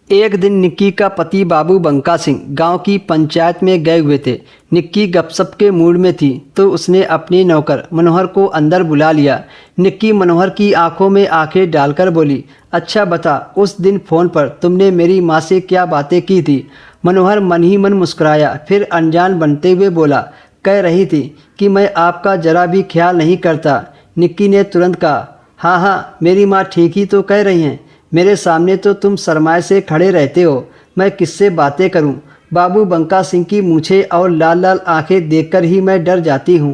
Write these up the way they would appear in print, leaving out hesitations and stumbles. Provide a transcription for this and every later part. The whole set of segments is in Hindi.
एक दिन निक्की का पति बाबू बंका सिंह गांव की पंचायत में गए हुए थे। निक्की गपशप के मूड में थी तो उसने अपनी नौकर मनोहर को अंदर बुला लिया। निक्की मनोहर की आंखों में आंखें डालकर बोली, अच्छा बता, उस दिन फ़ोन पर तुमने मेरी माँ से क्या बातें की थी? मनोहर मन ही मन मुस्कुराया, फिर अनजान बनते हुए बोला, कह रही थी कि मैं आपका जरा भी ख्याल नहीं करता। निक्की ने तुरंत कहा, हाँ हाँ, मेरी माँ ठीक ही तो कह रही हैं। मेरे सामने तो तुम शर्माए से खड़े रहते हो, मैं किससे बातें करूं? बाबू बंका सिंह की मूछें और लाल लाल आंखें देखकर ही मैं डर जाती हूं।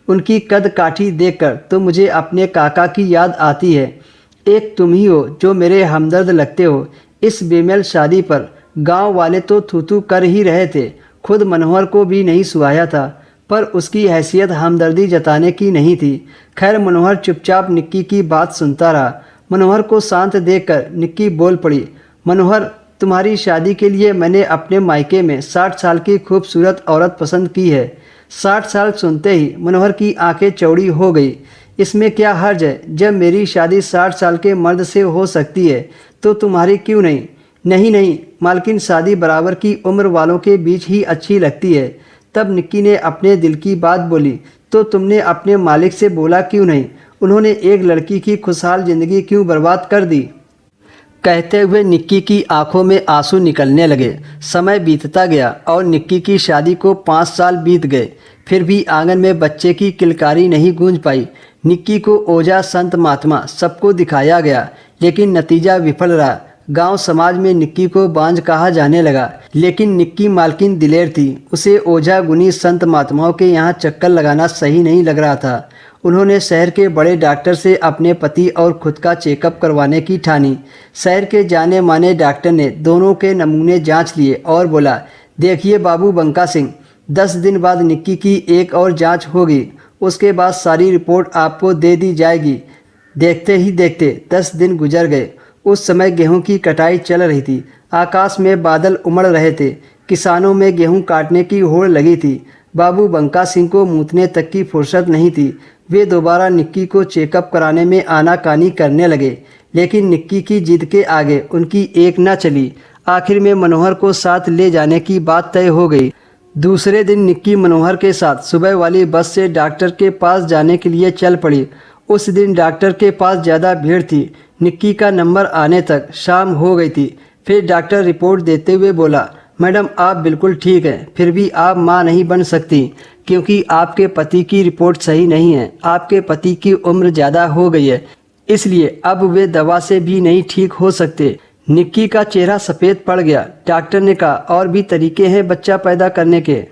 उनकी कद काठी देखकर तो मुझे अपने काका की याद आती है। एक तुम ही हो जो मेरे हमदर्द लगते हो। इस बेमेल शादी पर गांव वाले तो थू थू कर ही रहे थे। खुद मनोहर को भी नहीं सुहाया था, पर उसकी हैसियत हमदर्दी जताने की नहीं थी। खैर, मनोहर चुपचाप निक्की की बात सुनता रहा। मनोहर को शांत देखकर निक्की बोल पड़ी, मनोहर, तुम्हारी शादी के लिए मैंने अपने मायके में 60 साल की खूबसूरत औरत पसंद की है। 60 साल सुनते ही मनोहर की आंखें चौड़ी हो गई। इसमें क्या हर्ज है? जब मेरी शादी 60 साल के मर्द से हो सकती है तो तुम्हारी क्यों नहीं? नहीं नहीं मालकिन, शादी बराबर की उम्र वालों के बीच ही अच्छी लगती है। तब निक्की ने अपने दिल की बात बोली, तो तुमने अपने मालिक से बोला क्यों नहीं? उन्होंने एक लड़की की खुशहाल जिंदगी क्यों बर्बाद कर दी? कहते हुए निक्की की आंखों में आंसू निकलने लगे। समय बीतता गया और निक्की की शादी को 5 साल बीत गए, फिर भी आंगन में बच्चे की किलकारी नहीं गूंज पाई। निक्की को ओझा संत महात्मा सबको दिखाया गया, लेकिन नतीजा विफल रहा। गांव समाज में निक्की को बांझ कहा जाने लगा, लेकिन निक्की मालकिन दिलेर थी। उसे ओझा गुनी संत महात्माओं के यहाँ चक्कर लगाना सही नहीं लग रहा था। उन्होंने शहर के बड़े डॉक्टर से अपने पति और खुद का चेकअप करवाने की ठानी। शहर के जाने माने डॉक्टर ने दोनों के नमूने जांच लिए और बोला, देखिए बाबू बंका सिंह, 10 दिन बाद निक्की की एक और जांच होगी। उसके बाद सारी रिपोर्ट आपको दे दी जाएगी। देखते ही देखते 10 दिन गुजर गए। उस समय गेहूं की कटाई चल रही थी। आकाश में बादल उमड़ रहे थे। किसानों में गेहूं काटने की होड़ लगी थी। बाबू बंका सिंह को मूतने तक की फुर्सत नहीं थी। वे दोबारा निक्की को चेकअप कराने में आनाकानी करने लगे, लेकिन निक्की की जिद के आगे उनकी एक न चली। आखिर में मनोहर को साथ ले जाने की बात तय हो गई। दूसरे दिन निक्की मनोहर के साथ सुबह वाली बस से डॉक्टर के पास जाने के लिए चल पड़ी। उस दिन डॉक्टर के पास ज़्यादा भीड़ थी। निक्की का नंबर आने तक शाम हो गई थी। फिर डॉक्टर रिपोर्ट देते हुए बोला, मैडम आप बिल्कुल ठीक हैं, फिर भी आप माँ नहीं बन सकती क्योंकि आपके पति की रिपोर्ट सही नहीं है। आपके पति की उम्र ज़्यादा हो गई है, इसलिए अब वे दवा से भी नहीं ठीक हो सकते। निक्की का चेहरा सफ़ेद पड़ गया। डॉक्टर ने कहा, और भी तरीके हैं बच्चा पैदा करने के?